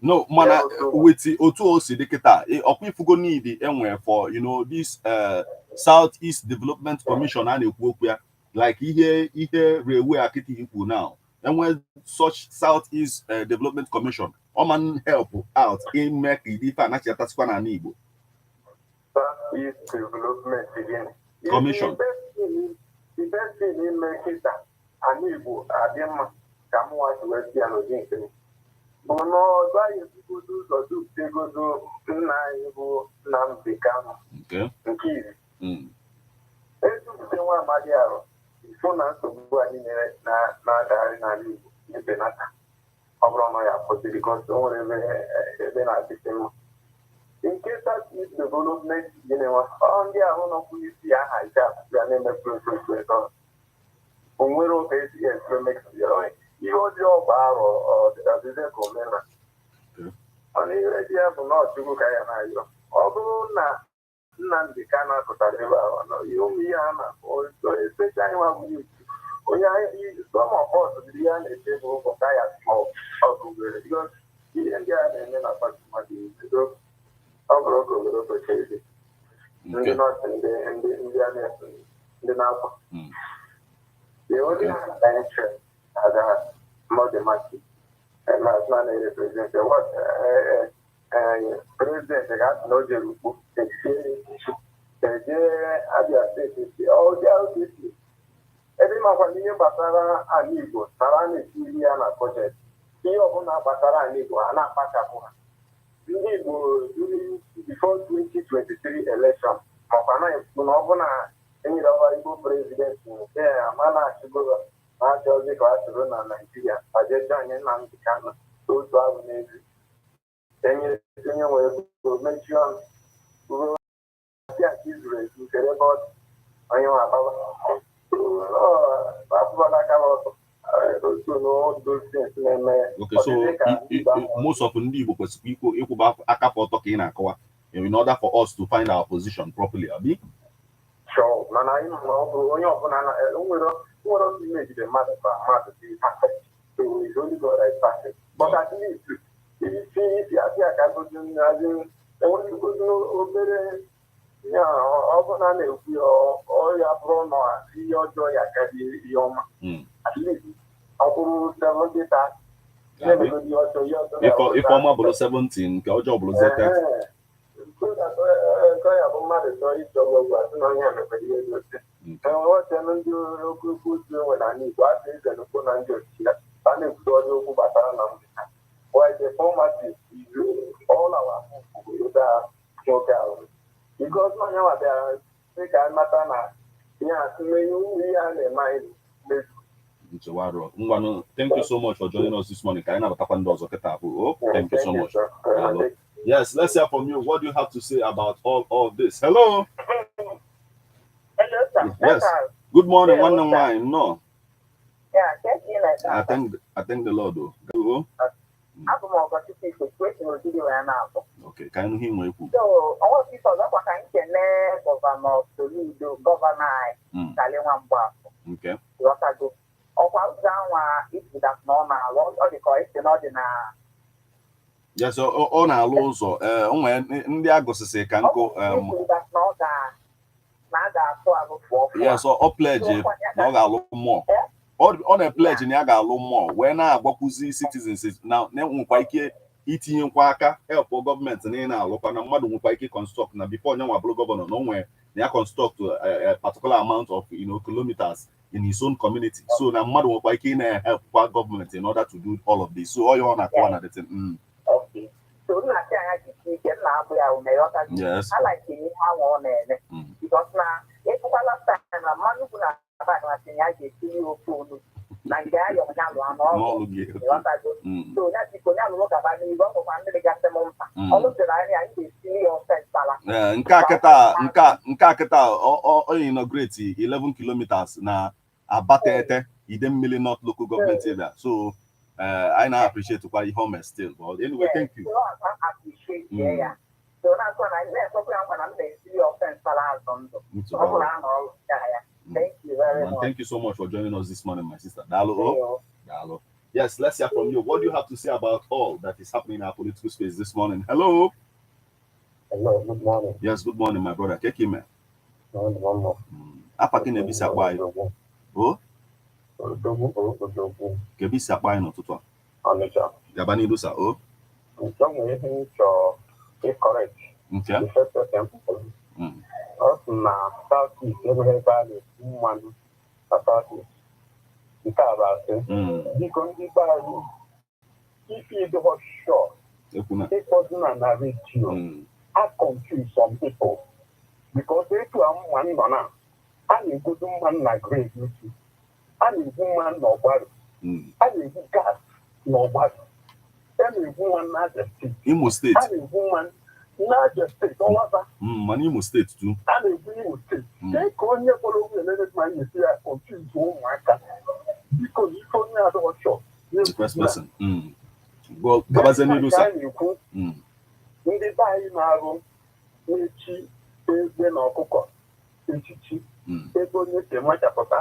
no, man, with the O2OC, the Keta, if we go need the anywhere for, you know, this Southeast Development Commission and Ethiopia, like here, railway akiti now. And when such Southeast Development Commission, man help out in making the financial task on an Igbo. Southeast Development again. Commission. The best thing in making that an Igbo, Adema, Kamuwa to West Piano. No, why people do so do they go to Naibu Nnamdi Kanu. Okay. It's the one Madiaro. So now to go in na in Benata. Obronoya for because don't ever the same. In case that is development, you know, on the own of police, I have the name of Professor. Umwero KCS makes the your bar or the commander. Only idea for not to look at you. Although Nnamdi Kanu Kotariba, you or especially one you. Some of us, the young people for Kaya small because he didn't get any apartment. I'll go a little bit crazy. Not in the Napa. The only answer that mathematics and last man represent what president got no eje Abia steeti ọdịsi ebe makwa ihe gbasara ala Igbo tara na-etiri ya na bọjetị ihe ọbụla gbasara ala Igbo a na-akpachapụ ha ndị Igbo before 2023 election makwa na-ekwu na ọ bụ na enyere ọwa Igbo prezidenti nke ama na-achịgoro na-achọzi ka a chụrụ na Naijiria ajeje anyị Nnamdị Kanụ otu ahụ n'ezi onye nwere mechie ọnụ ruo ndị a izuru ezu kere ebe ọ dị onye nwe agbaba apụbala aka ọtọ otu n'odozi na-eme Okay, so most of ndị Igbo kwesịrị ịkwụba aka ọtọ ka ị na-akọwa in order for us to find our position properly, abi? Sure, mana anyị ma ọ bụrụ onye ọbụla nwere ndị na-ejide mmadụ ka mmadụ dị perfect. So it's only God that is perfect. But at least isi asị aka gozi nhazi enweghị obere ya ọ bụ na na-ekwu ọya bụrụ na ihe ọjọọ ya karịa ihe ọma. At least ọ bụrụ 70 If ọma bụrụ 17 nke ọjọọ bụrụ 30. Nke ya bụ mmadụ chọrọ ịchọgbu ọgwụ asị na onye emekara ihe dị oche. Enwechana ndị okwu otu enwe na ala Igbo asị eze n'okwu na ndị ochi ya a na-ekwudo ọjọọ okwu gbasara na ndị ha. Why the formative is all our food that nwoke ahụ. Because onye nwa bịara dị ka mata na ihe asị ihe a na-eme anyị mezu. Thank you so much for joining us this morning. Thank you so much. Yes, let's hear from you. What do you have to say about all of this? Hello. Hello, sir. Yes. Good morning. One on one. No. Yeah, thank you. I thank the Lord. Go. Okay. Can you hear me? So, I want people that can governor Solido, governor Kalewamba. Okay. What I do. If that's normal, what the correction ordinary. Yes, ọ na-alụ ụzọ onwe ndị agụsịsị ka nkụ yes ọ pledge na ọ ga-alụ mmụọ ọ na-pledge na ya ga-alụ mmụọ wee na-agbakwuzi citizens na nwekwa ike itinyekwa aka help gọọmenti na ị na-alụkwa na mmadụ nwekwa ike construct na before onye nwa bụrụ gọvanọ na onwe na ya construct a particular amount of kilometers in his own community so na mmadụ nwekwa ike ị na-helpkwa gọọmenti in order to do all of this so ọ na-akọwa na the thing. Okay. So na say I just get na abu ya umeyoka. Yes. I like it how on because na if last time na manu kuna ba na say I get you phone. Na ga yo na lo ano. So na ti ko na lo ka ba ni go ko fa ndi ga temo mpa. Olu se na ya ndi see your sense sala. Nke akịta o inaugurate 11 kilometers na Abatete Idemmili North local government area. So I now appreciate quite home still, but anyway, thank you. So I appreciate yeah. So that's when I left. When I'm there, see your friends, thank you very much. Thank you so much for joining us this morning, my sister. Dalo. Yes, let's hear from you. What do you have to say about all that is happening in our political space this morning? Hello. Hello, good morning. Yes, good morning, my brother. Kekime. Oh. Kebi sakpa n'ụtụtụ a. Ọnịcha. Gaba n'ilu sa o. Nke nwere ihe m chọrọ ịkọrekt. Nke. Ọ sị na South East enweghị ebe a na-esi mmanụ na South East. Nke a bụ asị. Biko ndị be anyị ifi ịdịghọ shọ. Ịkpọzi na redio. I confuse some people. Because etu a mma nọ na a na-egozi mmanụ na grade n'utu. A na-egwu mmanụ n'ọgbarụ. A na-egwu gas n'ọgbarụ. A na-egwu mmanụ n'Abia steeti. Imo steeti. A na-egwu mmanụ n'Abia steeti ọwaba. Mana Imo steeti too. A na-egwu Imo steeti. Kee ka onye kpọrọ onwe elele ma anyị esi ya confuse ụmụaka. Biko ife onye adịghị chọọ. The first person. Gabazie n'ilu sa. A na-ekwu ndị be anyị na-arụ n'echi eze na ọkụkọ echichi ebe onye si enwechapụta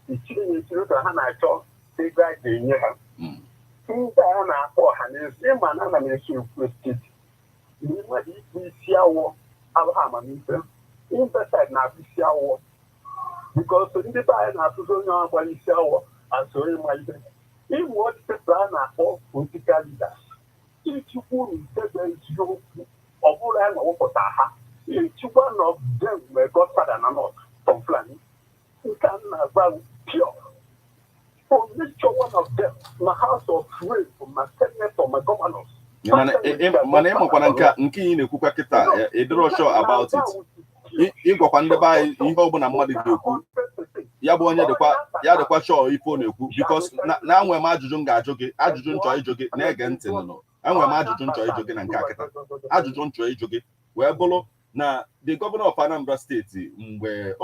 ichiri na echiri ka ha na-achọ ego a ga-enye ha ndị a na-akpọ ọha n'ezi ịma na ana m esi okwu steeti n'ime ikpu isi awọ abụghị amamife invesaid na-abụ isi awọ bikos ndị be anyị na-atụzi onye ọ gbara isi awọ asoro ịma ibe ịmụ ọchịchị a na-akpọ politikal lidas ichukwu ntebe eziokwu ọ bụrụ ya na wepụta ha Each one of them were godfather and not from Fulani. You can run pure. For each one of them, my house of free for my tenant, for my governors. Mana ịmakwana nke ị na-ekwukwa kịta ịdịrọ sure about it. Ịgwakwa ndị be anyị ihe ọbụla mmadụ ga-ekwu ya bụ onye dịkwa sure ife ọ na-ekwu because na enwe m ajụjụ m ga-ajụ gị ajụjụ nchọ ịjụ gị na-ege ntị nụnụ enwe m ajụjụ nchọ ịjụ gị na nke a kịta ajụjụ nchọ ịjụ gị wee bụrụ na the governor of Anambra State mgbe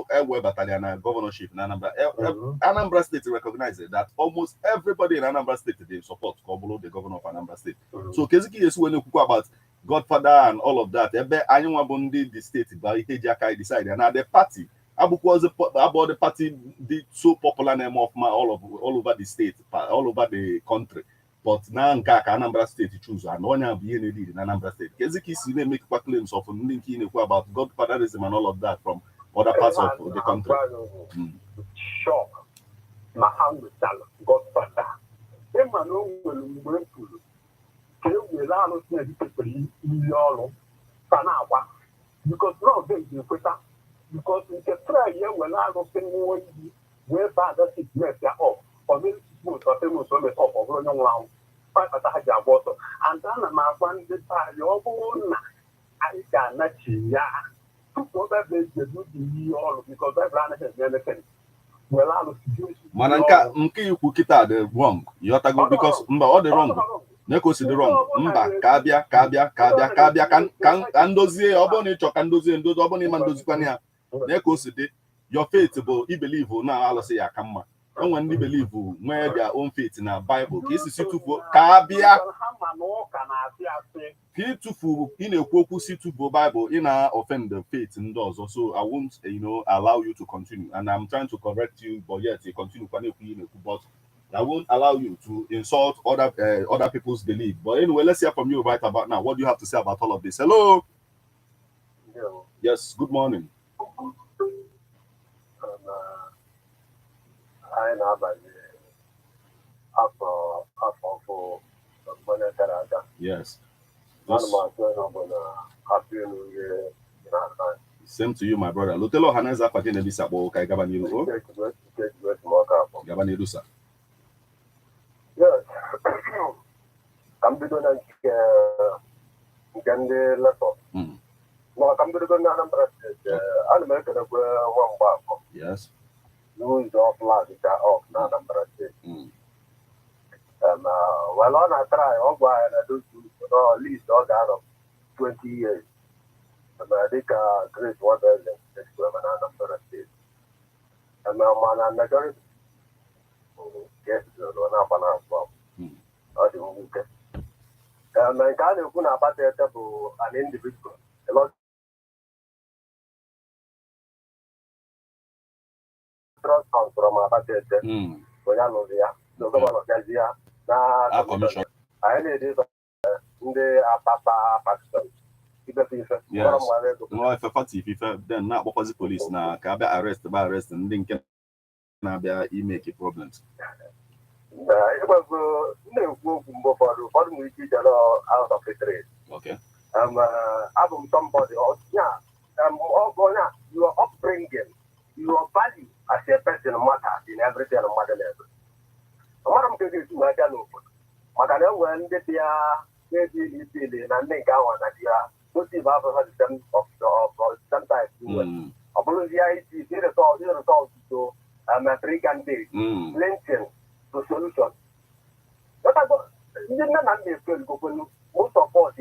ewebatara ya na governorship na Anambra State recognized that almost everybody in Anambra State they support ka ọ bụrụ the governor of Anambra State. So kezi ka esi wee na-ekwukwa about godfather and all of that ebe anyị nwa bụ ndị the state ba ihe ji aka decide na the party abụkwa about the party dị so popular name of all over the state all over the country. But na nke a ka Anambra State choose and onye abụ ihe na-lead na Anambra State. Kezi ka isi na-emekwa claims of ndị nke ị na-ekwu about godfatherism and all of that from other parts of the country. Shock. Muhammad godfather. Ịma na o nwere mgbe m kwuru ka e were alụsị na-ebipụtara ihe ọrụ ka na-agba because now they ga-ekweta because nke try ya were alụsị nwụọ iyi wee baa ada sickness ya off community smooth or famous or off ọ bụrụ onye nwụrụ anwụ kpata ha ji agba ọsọ and ana m agwa ndị anyị ọ bụrụ na anyị ga-anachi ya tupu ọbebe ejedu dị ihe ọrụ because Bible anaghị eme anything were alụsị mana nke ikwu kịta dị wrong ịghọtago because mba ọ dị wrong na-ekosi dị wrong mba ka abịa ka ndozie ọ bụrụ na ịchọ ka ndozie ndozi ọ bụrụ na ịma ndozikwana ya na-ekosi dị your faith bụ ibelive na alụsị ya ka mma enwe ndị believe nwee their own faith na Bible ka isi tufuo ka abịa ka ịtụfu ị na-ekwu okwu si tufuo Bible ị na-offend the faith ndị ọzọ so I won't allow you to continue and I'm trying to correct you but yet you continue kwa na-ekwu ị na-ekwu but I won't allow you to insult other people's belief. But anyway, let's hear from you right about now. What do you have to say about all of this? Hello. Hello. Yes. Good morning. I know about for yes. Same to you, my brother. Lutelo Haneza Fatine Bisabo Kai Gabaniru. Gabaniru, sir. Yes. I'm doing a level. No, I'm going to I'm American one bar. Yes. No, is off last, it's off, not number six. Well, on I try, all by and I do at least all out of 20 years. And I think great what else next to number six. And now, man, I'm not going to get my God, you could have an individual. A lot trust comes from a budget. When I know the government of commission. I need this in the Papa Pakistan. Yes. No, if a party, then not because the police now can be arrest and then can be make problems. It was no for we teach out of the trade. Okay. I'm somebody else. Your upbringing, your value as a person matters in everything of mother level. What I'm going to do, I don't know. Madam, when they are maybe and make our idea, what if I have sometimes Apologize, here is all to African day, Lincoln. The solution. But I got you didn't understand